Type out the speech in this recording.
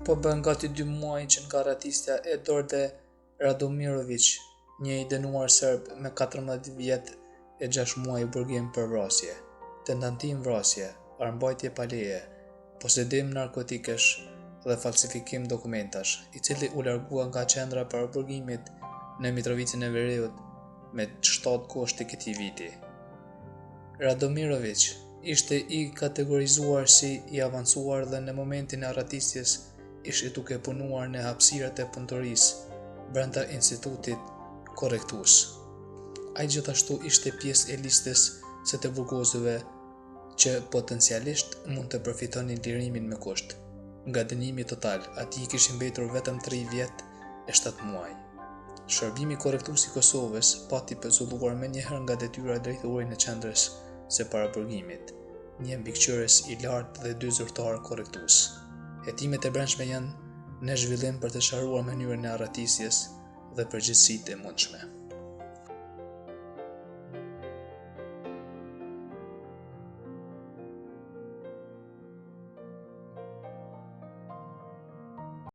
po bën gati 2 muaj që nga ratistja Edorde Radomirović, një i dënuar serb me 14 vjet e 6 muaj burgim për vrasje, tentantim vrasje, armbajtje pa leje, posedim narkotikesh dhe falsifikim dokumentash, i cili u largua nga qendra para burgimit në Mitrovicën e Veriut me 7 kushti këtij viti. Radomirović ishte i kategorizuar si i avancuar dhe në momentin e arratistjes ishte duke punuar në hapësirat e punëtorisë brenda institutit korrektus. Ai gjithashtu ishte pjesë e listës së të burgosëve që potencialisht mund të përfitonin lirimin me kusht. Nga dënimi total, atij i kishin mbetur vetëm 3 vjet e 7 muaj. Shërbimi korrektus i Kosovës pati pezulluar menjëherë nga detyra drejtori në qendrës së paraburgimit, një mbikëqyrës i lartë dhe 2 zyrtarë korrektus. Hetimet e brendshme janë në zhvillim për të sqaruar mënyrën e arratistjes dhe përgjegjësitë e mundshme.